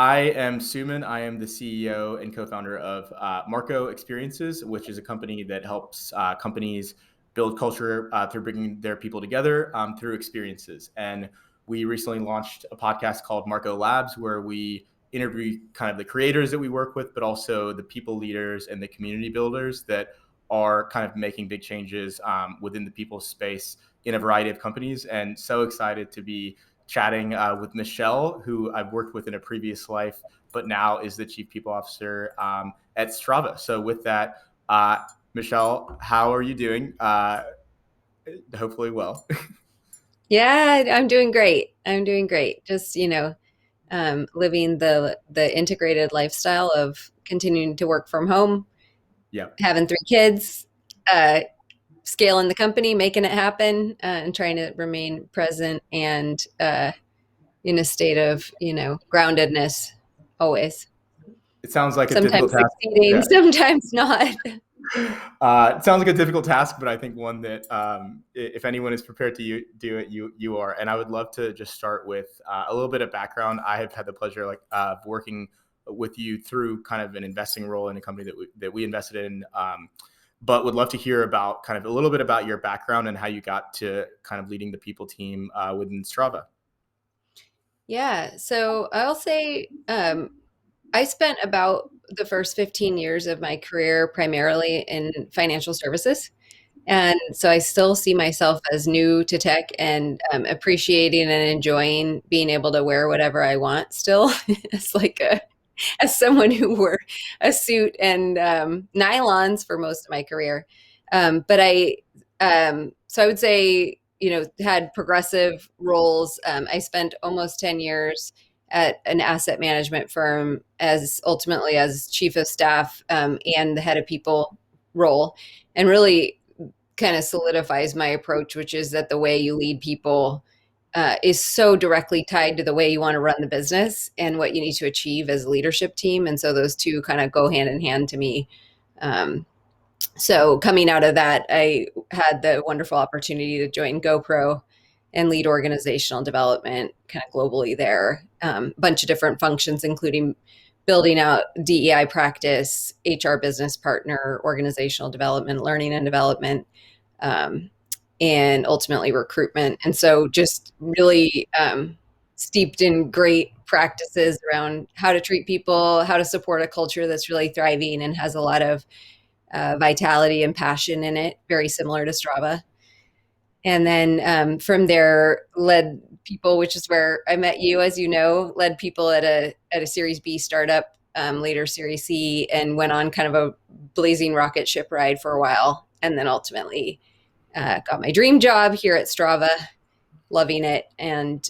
I am Suman. I am the CEO and co-founder of Marco Experiences, which is a company that helps companies build culture through bringing their people together through experiences. And we recently launched a podcast called Marco Labs, where we interview kind of the creators that we work with, but also the people leaders and the community builders that are kind of making big changes within the people space in a variety of companies. And so excited to be chatting with Michele, who I've worked with in a previous life, but now is the Chief People Officer at Strava. So with that, Michele, how are you doing? Hopefully well. Yeah, I'm doing great. I'm doing great. Just, living the integrated lifestyle of continuing to work from home, Yeah. having three kids, uh, scaling the company, making it happen, and trying to remain present and in a state of, groundedness always. It sounds like a difficult Sometimes task. succeeding, Yeah. sometimes not. It sounds like a difficult task, but I think one that if anyone is prepared to do it, you are. And I would love to just start with a little bit of background. I have had the pleasure of working with you through kind of an investing role in a company that we invested in, but would love to hear about kind of a little bit about your background and how you got to kind of leading the people team within Strava. Yeah, so I'll say I spent about the first 15 years of my career primarily in financial services. And so I still see myself as new to tech and appreciating and enjoying being able to wear whatever I want still. It's like as someone who wore a suit and nylons for most of my career. So I would say, had progressive roles. I spent almost 10 years at an asset management firm as ultimately as chief of staff and the head of people role, and really kind of solidifies my approach, which is that the way you lead people is so directly tied to the way you want to run the business and what you need to achieve as a leadership team. And so those two kind of go hand in hand to me. Um, so coming out of that, I had the wonderful opportunity to join GoPro and lead organizational development kind of globally there. Bunch of different functions, including building out DEI practice, HR business partner, organizational development, learning and development, um, and ultimately recruitment. And so just really steeped in great practices around how to treat people, how to support a culture that's really thriving and has a lot of vitality and passion in it, very similar to Strava. And then from there, led people, which is where I met you, as you know, led people at a Series B startup, later Series C, and went on kind of a blazing rocket ship ride for a while, and then ultimately got my dream job here at Strava, loving it, and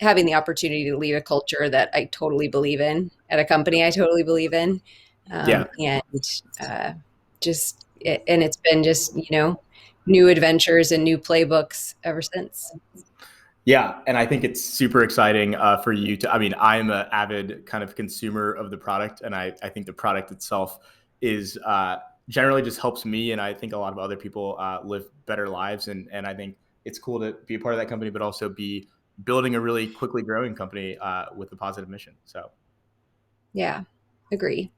having the opportunity to lead a culture that I totally believe in at a company I totally believe in, Yeah. and and it's been just new adventures and new playbooks ever since. Yeah, and I think it's super exciting for you to. I mean, I'm an avid kind of consumer of the product, and I think the product itself is generally just helps me, and I think a lot of other people live better lives, and I think it's cool to be a part of that company, but also be building a really quickly growing company with a positive mission. Yeah, agree.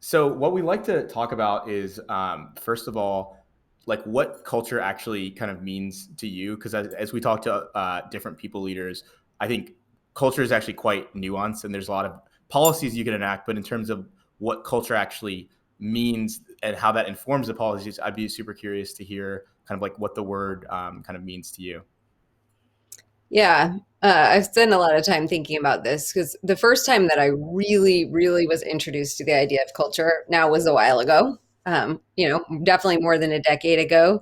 So what we like to talk about is, first of all, like what culture actually kind of means to you. Because as we talk to different people leaders, I think culture is actually quite nuanced, and there's a lot of policies you can enact. But in terms of what culture actually means and how that informs the policies, I'd be super curious to hear kind of like what the word kind of means to you. Yeah, I've spent a lot of time thinking about this because the first time that I really, really was introduced to the idea of culture now was a while ago. Definitely more than a decade ago.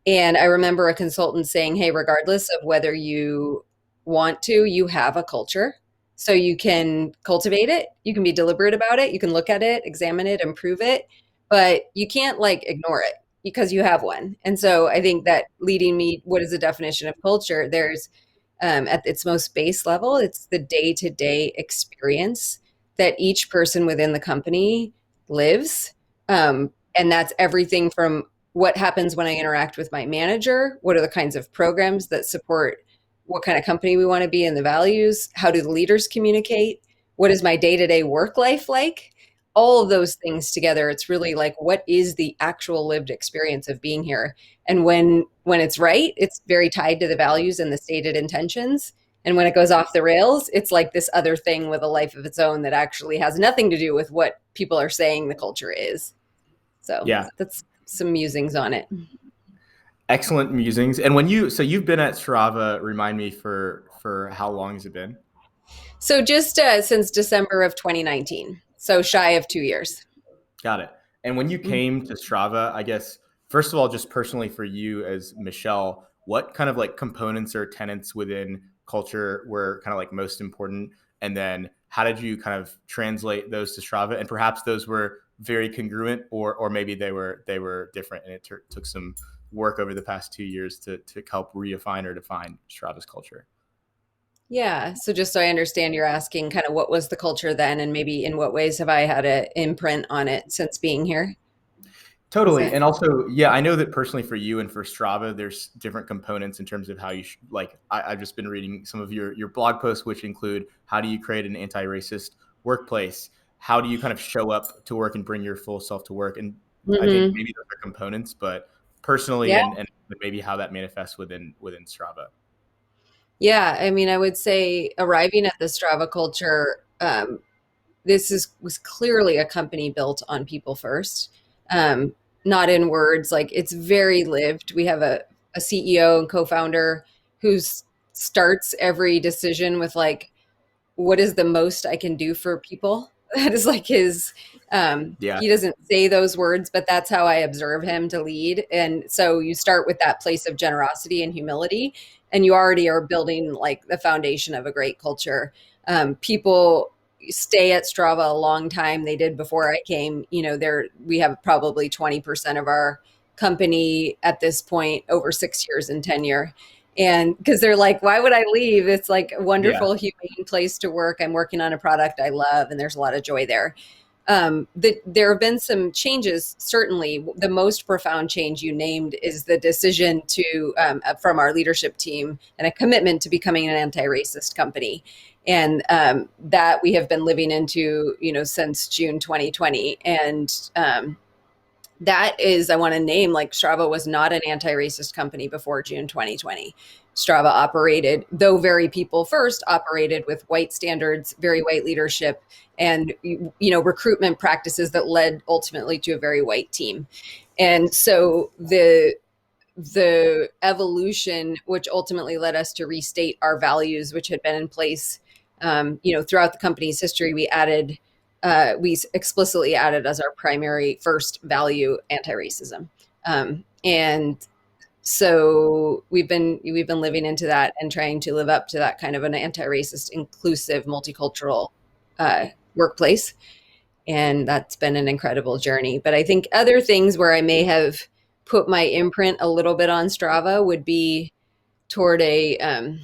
And I remember a consultant saying, hey, regardless of whether you want to, you have a culture. So you can cultivate it, you can be deliberate about it, you can look at it, examine it, improve it, but you can't like ignore it because you have one. And so I think that leading me, what is the definition of culture? There's at its most base level, it's the day to day experience that each person within the company lives. And that's everything from what happens when I interact with my manager, what are the kinds of programs that support what kind of company we want to be and the values, how do the leaders communicate, what is my day-to-day work life like? All of those things together, it's really like, what is the actual lived experience of being here? And when it's right, it's very tied to the values and the stated intentions. And when it goes off the rails, it's like this other thing with a life of its own that actually has nothing to do with what people are saying the culture is. So Yeah. that's some musings on it. Excellent musings. And so you've been at Strava, remind me, for how long has it been? So just since December of 2019, so shy of 2 years. Got it. And when you Mm. came to Strava, I guess, first of all, just personally for you as Michelle, what kind of like components or tenets within culture were kind of like most important? And then how did you kind of translate those to Strava? And perhaps those were very congruent, or maybe they were different, and it took some work over the past 2 years to help redefine or define Strava's culture. Yeah. So just so I understand, you're asking kind of what was the culture then, and maybe in what ways have I had an imprint on it since being here? Is Totally. that? And also, yeah, I know that personally for you and for Strava, there's different components in terms of how you like. I've just been reading some of your blog posts, which include how do you create an anti-racist workplace? How do you kind of show up to work and bring your full self to work? And I think Hmm. maybe those are components, but personally, Yeah. and maybe how that manifests within Strava. Yeah. I mean, I would say arriving at the Strava culture, was clearly a company built on people first, um, not in words. Like it's very lived. We have a CEO and co-founder who starts every decision with like, what is the most I can do for people? That is like his, Yeah, he doesn't say those words, but that's how I observe him to lead. And so you start with that place of generosity and humility, and you already are building like the foundation of a great culture. People stay at Strava a long time. They did before I came. You know, we have probably 20% of our company at this point over 6 years in tenure, and because they're like, why would I leave? It's like a yeah, wonderful, humane place to work. I'm working on a product I love, and there's a lot of joy there. There have been some changes. Certainly, the most profound change you named is the decision from our leadership team and a commitment to becoming an anti-racist company, and that we have been living into, since June 2020, and that is, I want to name, like, Strava was not an anti-racist company before June 2020. Strava operated, though very people first, operated with white standards, very white leadership, and recruitment practices that led ultimately to a very white team. And so the evolution, which ultimately led us to restate our values, which had been in place, throughout the company's history, we explicitly added as our primary first value anti-racism, and so we've been living into that and trying to live up to that kind of an anti-racist, inclusive, multicultural workplace, and that's been an incredible journey. But I think other things where I may have put my imprint a little bit on Strava would be toward a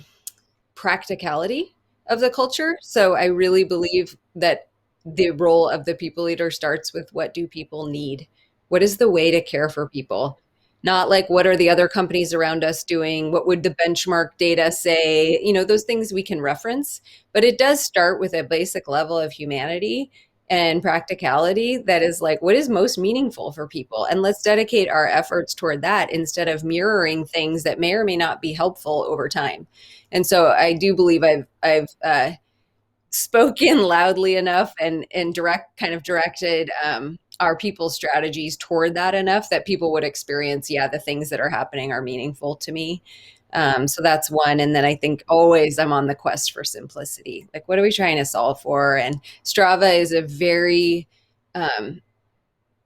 practicality of the culture. So I really believe that the role of the people leader starts with, what do people need? What is the way to care for people? Not like, what are the other companies around us doing? What would the benchmark data say? Those things we can reference, but it does start with a basic level of humanity and practicality that is like, what is most meaningful for people? And let's dedicate our efforts toward that instead of mirroring things that may or may not be helpful over time. And so I do believe I've spoken loudly enough and directed our people's strategies toward that enough that people would experience, yeah, the things that are happening are meaningful to me. So that's one. And then I think always I'm on the quest for simplicity. Like, what are we trying to solve for? And Strava is a very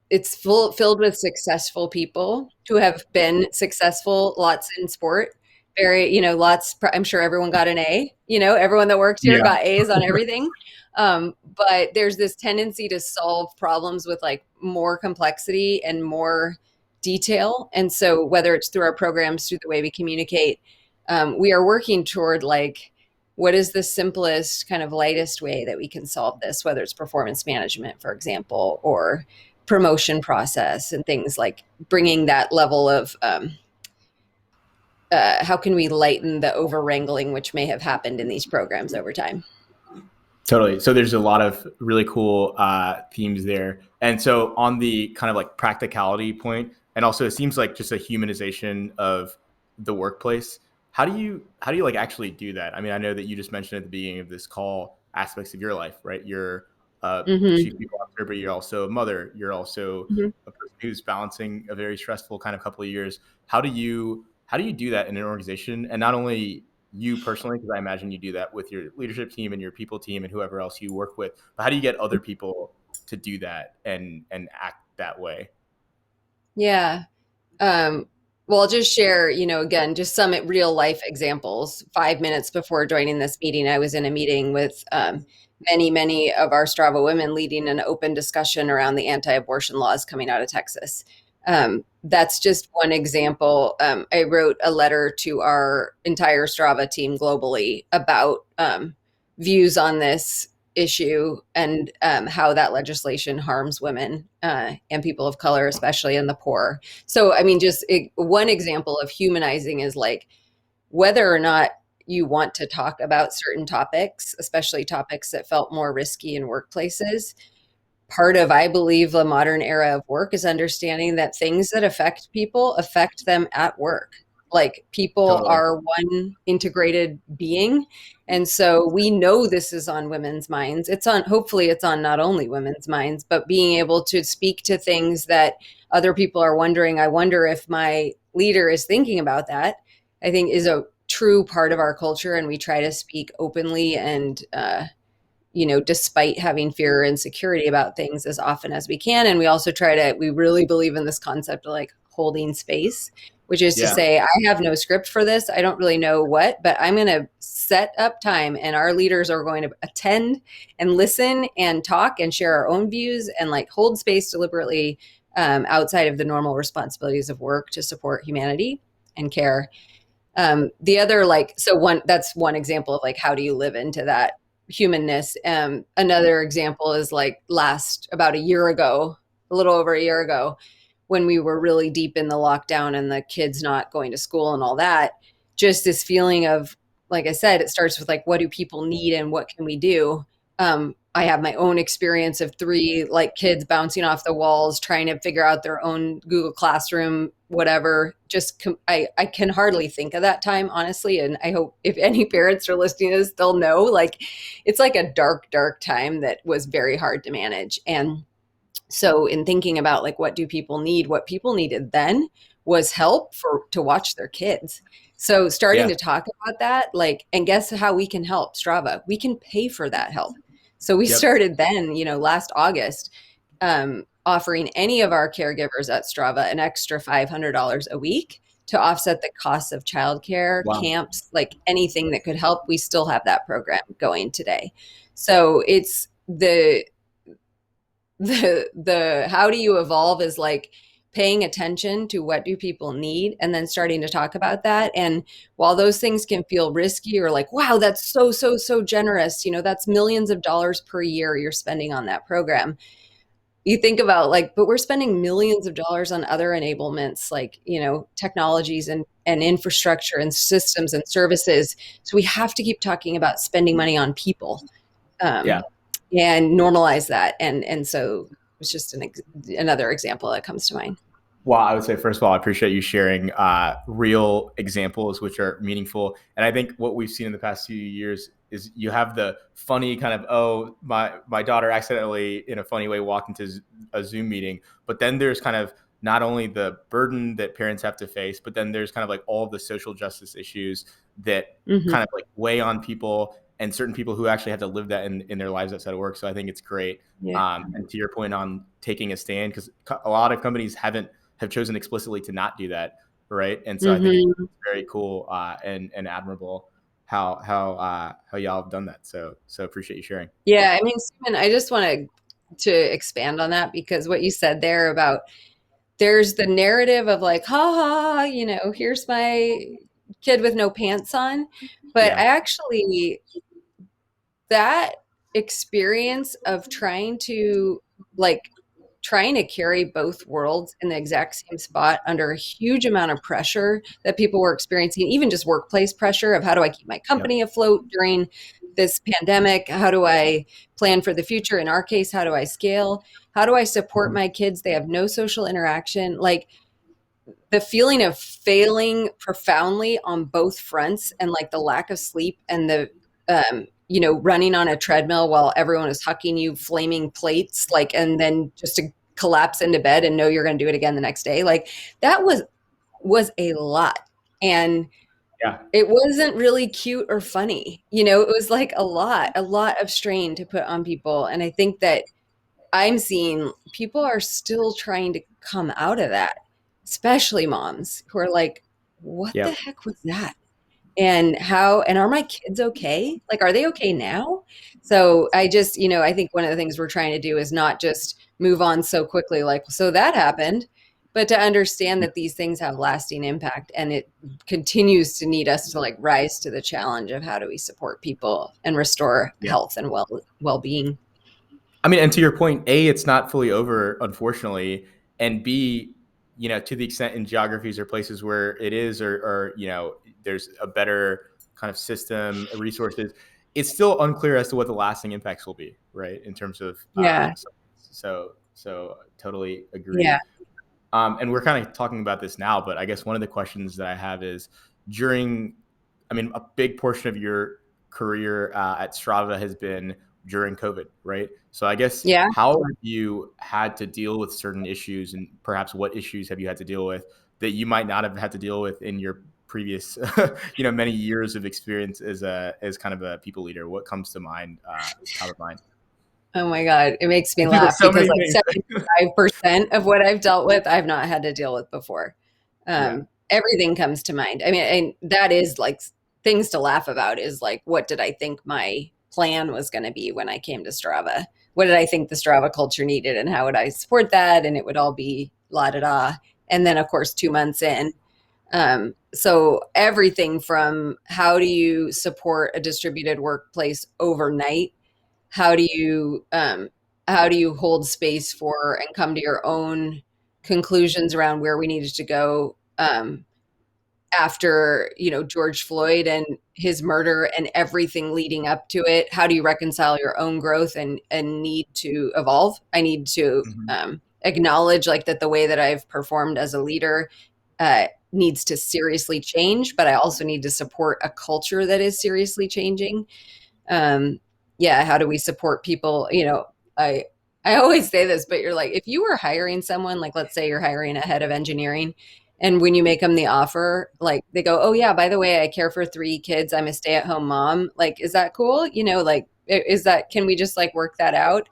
it's filled with successful people who have been successful, lots in sport. Very, lots. I'm sure everyone got an A. Everyone that works here yeah, got A's on everything. But there's this tendency to solve problems with like more complexity and more detail. And so, whether it's through our programs, through the way we communicate, we are working toward like, what is the simplest, kind of lightest way that we can solve this, whether it's performance management, for example, or promotion process and things like bringing that level of how can we lighten the over wrangling which may have happened in these programs over time. Totally. So there's a lot of really cool themes there. And so on the kind of like practicality point, and also it seems like just a humanization of the workplace. How do you like actually do that? I mean, I know that you just mentioned at the beginning of this call aspects of your life, right? You're a Hmm. chief people officer, but you're also a mother. You're also Hmm. a person who's balancing a very stressful kind of couple of years. How do you do that in an organization? And not only you personally, because I imagine you do that with your leadership team and your people team and whoever else you work with. But how do you get other people to do that and act that way? Yeah. Um, well, I'll just share, again, just some real life examples. 5 minutes before joining this meeting, I was in a meeting with many, many of our Strava women leading an open discussion around the anti abortion laws coming out of Texas. That's just one example. I wrote a letter to our entire Strava team globally about views on this issue and how that legislation harms women and people of color, especially in the poor. So, I mean, one example of humanizing is like whether or not you want to talk about certain topics, especially topics that felt more risky in workplaces. Part of, I believe, the modern era of work is understanding that things that affect people affect them at work. Like people Totally. are one integrated being. And so we know this is on women's minds. Hopefully, it's on not only women's minds, but being able to speak to things that other people are wondering. I wonder if my leader is thinking about that, I think is a true part of our culture. And we try to speak openly and, despite having fear or insecurity about things as often as we can. And we also we really believe in this concept of like holding space, which is to Yeah. say, I have no script for this. I don't really know what, but I'm going to set up time and our leaders are going to attend and listen and talk and share our own views and like hold space deliberately outside of the normal responsibilities of work to support humanity and care. The other like so one that's one example of like how do you live into that humanness. Another example is like last about a year ago, a little over a year ago, when we were really deep in the lockdown and the kids not going to school and all that. Just this feeling of, like I said, it starts with like what do people need and what can we do. I have my own experience of three like kids bouncing off the walls, trying to figure out their own Google Classroom, whatever. I can hardly think of that time, honestly. And I hope if any parents are listening to this, they'll know like it's like a dark, dark time that was very hard to manage. And so in thinking about like what do people need, what people needed then was help to watch their kids. So starting Yeah. to talk about that, like, and guess how we can help Strava? We can pay for that help. So we Yep. started then, last August, offering any of our caregivers at Strava an extra $500 a week to offset the costs of childcare, Wow. camps, like anything that could help. We still have that program going today. So it's the how do you evolve is like paying attention to what do people need and then starting to talk about that. And while those things can feel risky or like wow, that's so generous, that's millions of dollars per year you're spending on that program. You think about like but we're spending millions of dollars on other enablements like technologies and infrastructure and systems and services. So we have to keep talking about spending money on people, Yeah. um, and normalize that. And so it's just another example that comes to mind. Well, I would say first of all, I appreciate you sharing real examples which are meaningful. And I think what we've seen in the past few years is you have the funny kind of my daughter accidentally in a funny way walked into a Zoom meeting, but then there's kind of not only the burden that parents have to face, but then there's kind of like all of the social justice issues that Hmm. kind of like weigh on people and certain people who actually have to live that in their lives outside of work. So I think it's great. Yeah. And to your point on taking a stand, because a lot of companies have chosen explicitly to not do that, right? And so I think it's Hmm. very cool and admirable how y'all have done that. So appreciate you sharing. Yeah, I mean, Stephen, I just want to expand on that because what you said there about there's the narrative of like, ha ha, here's my kid with no pants on. But Yeah. I actually that experience of trying to carry both worlds in the exact same spot under a huge amount of pressure that people were experiencing, even just workplace pressure of how do I keep my Yep. company afloat during this pandemic? How do I plan for the future? In our case, how do I scale? How do I support Mhm. my kids? They have no social interaction. Like the feeling of failing profoundly on both fronts, and like the lack of sleep, and the running on a treadmill while everyone is hucking you flaming plates, like, and then just to collapse into bed and know you're going to do it again the next day, like that was a lot. And Yeah. it wasn't really cute or funny. It was like a lot of strain to put on people. And I think that I'm seeing people are still trying to come out of that, especially moms who are like, what the Yep. heck was that? And are my kids okay? Like, are they okay now? So I just, I think one of the things we're trying to do is not just move on so quickly, like, so that happened, but to understand that these things have lasting impact, and it continues to need us to like rise to the challenge of how do we support people and restore Yeah. health and well-being. I mean, and to your point, A, it's not fully over, unfortunately. And B, to the extent in geographies or places where it is, or there's a better kind of system, resources, it's still unclear as to what the lasting impacts will be, right? In terms of, Yeah. so totally Yeah. agree. And we're kind of talking about this now, but I guess one of the questions that I have is during, I mean, a big portion of your career at Strava has been during COVID, right? So I guess Yeah. how have you had to deal with certain issues, and perhaps what issues have you had to deal with that you might not have had to deal with in your previous, many years of experience as kind of a people leader? What comes to mind, top of mind? Oh my God. It makes me I think laugh there's so because many like things. 75% of what I've dealt with, I've not had to deal with before. Yeah. Everything comes to mind. I mean, and that is like things to laugh about is like, what did I think my plan was going to be when I came to Strava? What did I think the Strava culture needed, and how would I support that? And it would all be la da da. And then, of course, 2 months in, so everything from how do you support a distributed workplace overnight, how do you hold space for and come to your own conclusions around where we needed to go, after George Floyd and his murder and everything leading up to it. How do you reconcile your own growth and need to evolve? I need to Mhm. acknowledge like that the way that I've performed as a leader needs to seriously change, but I also need to support a culture that is seriously changing. um yeah, how do we support people? I always say this, but you're like, if you were hiring someone, like let's say you're hiring a head of engineering, and when you make them the offer, like they go, oh yeah, by the way, I care for 3 kids, I'm a stay-at-home mom, like, is that cool? Like, is that, can we just like work that out?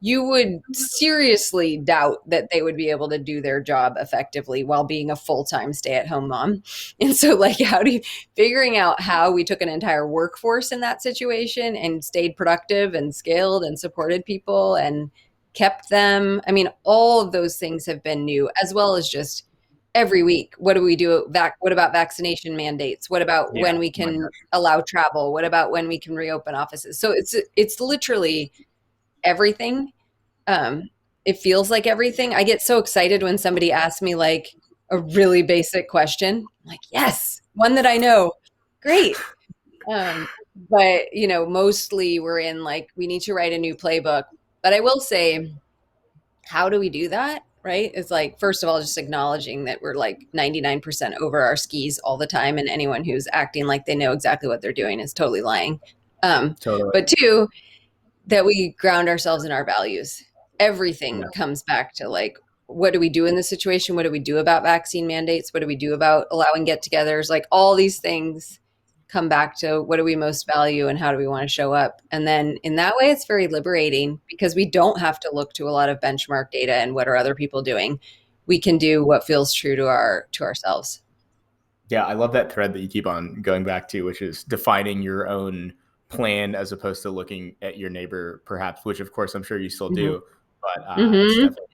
You would seriously doubt that they would be able to do their job effectively while being a full-time stay-at-home mom. And so like, how do you, figuring out how we took an entire workforce in that situation and stayed productive and scaled and supported people and kept them. I mean, all of those things have been new, as well as just every week, what do we do? What about vaccination mandates? What about Yeah. when we Oh my can gosh. allow travel? What about when we can reopen offices? So it's literally everything. um, it feels like everything. I get so excited when somebody asks me like a really basic question. I'm like, yes, one that I know. Great. But mostly we're in like, we need to write a new playbook. But I will say, how do we do that? Right? It's like, first of all, just acknowledging that we're like 99% over our skis all the time, and anyone who's acting like they know exactly what they're doing is totally lying. Um, Totally. but two, that we ground ourselves in our values. Yeah. Everything comes back to like, what do we do in this situation? What do we do about vaccine mandates? What do we do about allowing get-togethers? Like all these things come back to what do we most value and how do we want to show up? And then in that way, it's very liberating because we don't have to look to a lot of benchmark data and what are other people doing. We can do what feels true to ourselves. Yeah, I love that thread that you keep on going back to, which is defining your own plan as opposed to looking at your neighbor, perhaps, which of course I'm sure you still Mm-hmm. do, but it's Mm-hmm. definitely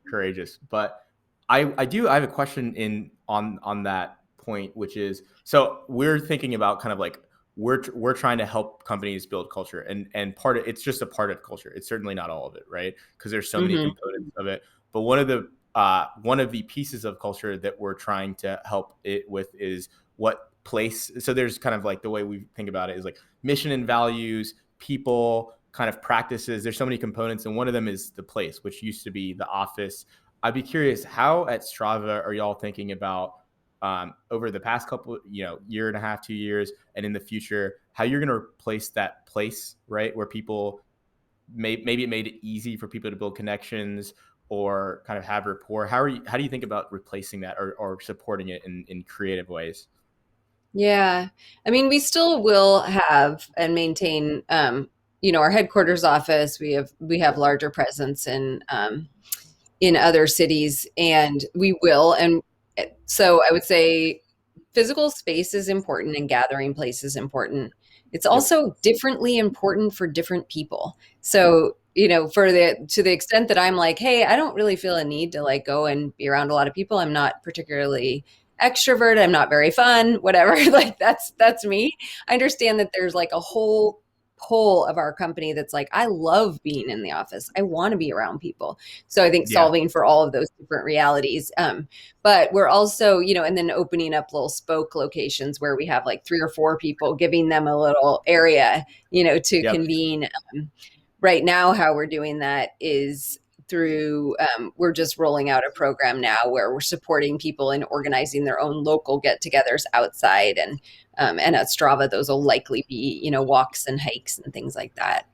courageous. But I have a question in on that point, which is, so we're thinking about kind of like we're trying to help companies build culture, and part of it's just a part of culture. It's certainly not all of it, right? Because there's so many Mm-hmm. components of it. But one of the pieces of culture that we're trying to help it with is what place. So there's kind of like the way we think about it is like mission and values, people, kind of practices. There's so many components, and one of them is the place, which used to be the office. I'd be curious, how at Strava are y'all thinking about over the past couple, year and a half, 2 years, and in the future, how you're going to replace that place, right, where people maybe it made it easy for people to build connections or kind of have rapport. How do you think about replacing that or supporting it in creative ways? Yeah. I mean, we still will have and maintain, our headquarters office. We have larger presence in other cities, and we will. And so I would say physical space is important and gathering place is important. It's Yep. also differently important for different people. So, for the to the extent that I'm like, hey, I don't really feel a need to like go and be around a lot of people. I'm not particularly extrovert. I'm not very fun, whatever. Like that's me. I understand that there's like a whole pole of our company that's like, I love being in the office. I want to be around people. So I think Yeah. solving for all of those different realities. But we're also, and then opening up little spoke locations where we have like 3 or 4 people, giving them a little area, to Yep. convene. Right now, how we're doing that is through, we're just rolling out a program now where we're supporting people in organizing their own local get-togethers outside, and at Strava, those will likely be, walks and hikes and things like that,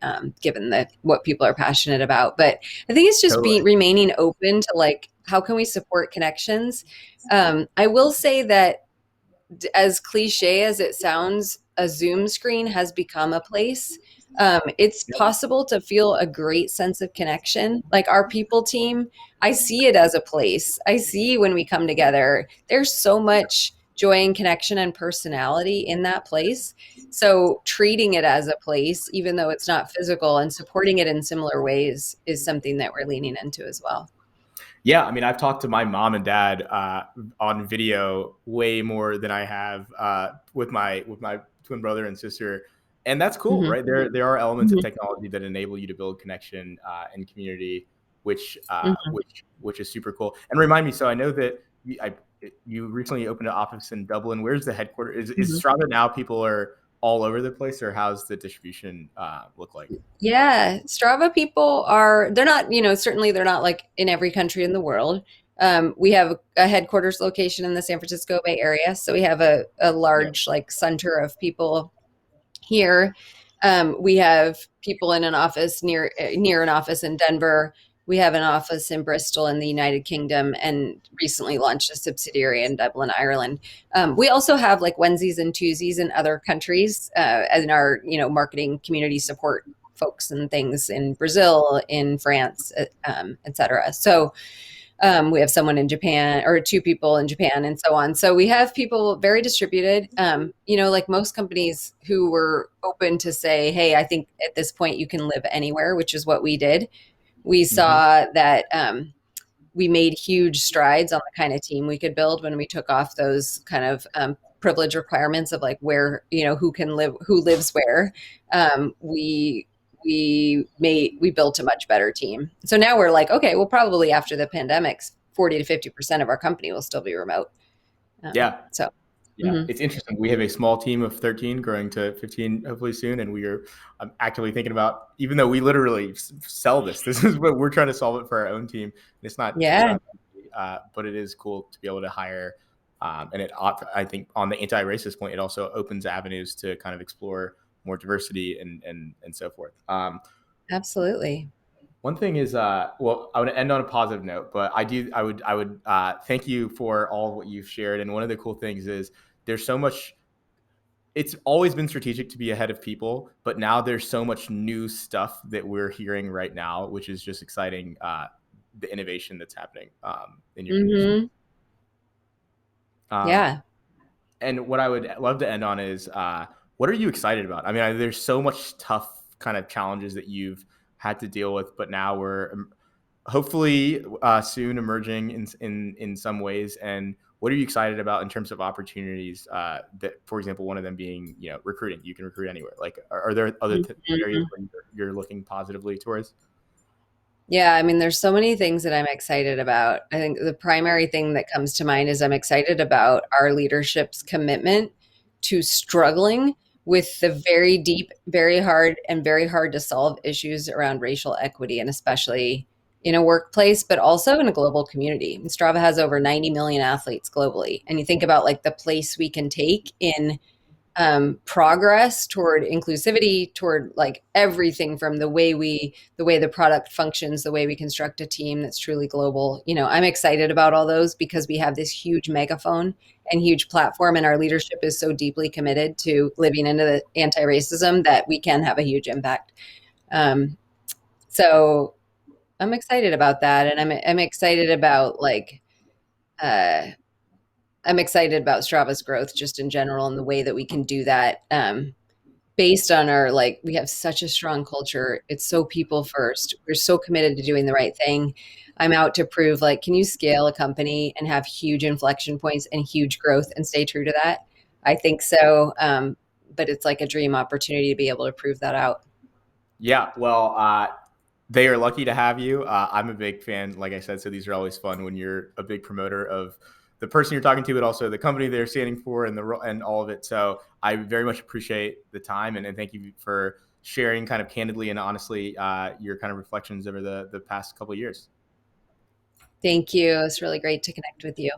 given what people are passionate about. But I think it's just being Totally. remaining open to like, how can we support connections? I will say that as cliche as it sounds, a Zoom screen has become a place. It's Yep. possible to feel a great sense of connection. Like our people team, I see it as a place. I see when we come together, there's so much joy and connection and personality in that place. So treating it as a place, even though it's not physical, and supporting it in similar ways is something that we're leaning into as well. Yeah, I mean, I've talked to my mom and dad on video way more than I have with my twin brother and sister, and that's cool, Hmm. right? There are elements of Hmm. technology that enable you to build connection and community, which Hmm. which is super cool. And remind me, so I know that you recently opened an office in Dublin. Where's the headquarters? Is Hmm. Strava now? People are all over the place, or how's the distribution look like? Yeah, Strava people they're not, certainly they're not like in every country in the world. We have a headquarters location in the San Francisco Bay Area. So we have a Yeah. large like center of people here. We have people in an office near an office in Denver. We have an office in Bristol in the United Kingdom, and recently launched a subsidiary in Dublin, Ireland. We also have like onesies and twosies in other countries, and our marketing community support folks and things in Brazil, in France, et cetera. So we have someone in Japan, or 2 people in Japan, and so on. So we have people very distributed. Like most companies who were open to say, hey, I think at this point you can live anywhere, which is what we did. We Hmm. saw that we made huge strides on the kind of team we could build when we took off those kind of privilege requirements of like where, who lives where. Um, we we built a much better team. So now we're like, okay, well, probably after the pandemics, 40 to 50% of our company will still be remote. Yeah. So Yeah, mhm. it's interesting. We have a small team of 13 growing to 15 hopefully soon. And we are actively thinking about, even though we literally sell this is what we're trying to solve it for our own team. And it's Yeah, not, but it is cool to be able to hire. And I think on the anti-racist point, it also opens avenues to kind of explore more diversity and so forth. absolutely. One thing is, well, I would end on a positive note, but I would thank you for all what you've shared. And one of the cool things is there's so much. It's always been strategic to be ahead of people, but now there's so much new stuff that we're hearing right now, which is just exciting. The innovation that's happening in your industry. Hmm. Um, Yeah. and what I would love to end on is, what are you excited about? I mean, there's so much tough kind of challenges that you've had to deal with, but now we're hopefully soon emerging in some ways. And what are you excited about in terms of opportunities? That, for example, one of them being recruiting. You can recruit anywhere. Like, are there other areas Mhm. where you're looking positively towards? Yeah, I mean, there's so many things that I'm excited about. I think the primary thing that comes to mind is I'm excited about our leadership's commitment to struggling with the very deep, very hard, and very hard to solve issues around racial equity, and especially in a workplace, but also in a global community. And Strava has over 90 million athletes globally. And you think about like the place we can take in progress toward inclusivity, toward like everything from the way the product functions, the way we construct a team that's truly global. I'm excited about all those because we have this huge megaphone and huge platform, and our leadership is so deeply committed to living into the anti-racism that we can have a huge impact. Um, so I'm excited about that, and I'm excited about uh, I'm excited about Strava's growth just in general and the way that we can do that. Based on our we have such a strong culture. It's so people first. We're so committed to doing the right thing. I'm out to prove can you scale a company and have huge inflection points and huge growth and stay true to that? I think so. But it's like a dream opportunity to be able to prove that out. Yeah, well, they are lucky to have you. I'm a big fan, like I said, so these are always fun when you're a big promoter of the person you're talking to, but also the company they're standing for and all of it. So I very much appreciate the time and thank you for sharing kind of candidly and honestly your kind of reflections over the past couple of years. Thank you. It's really great to connect with you.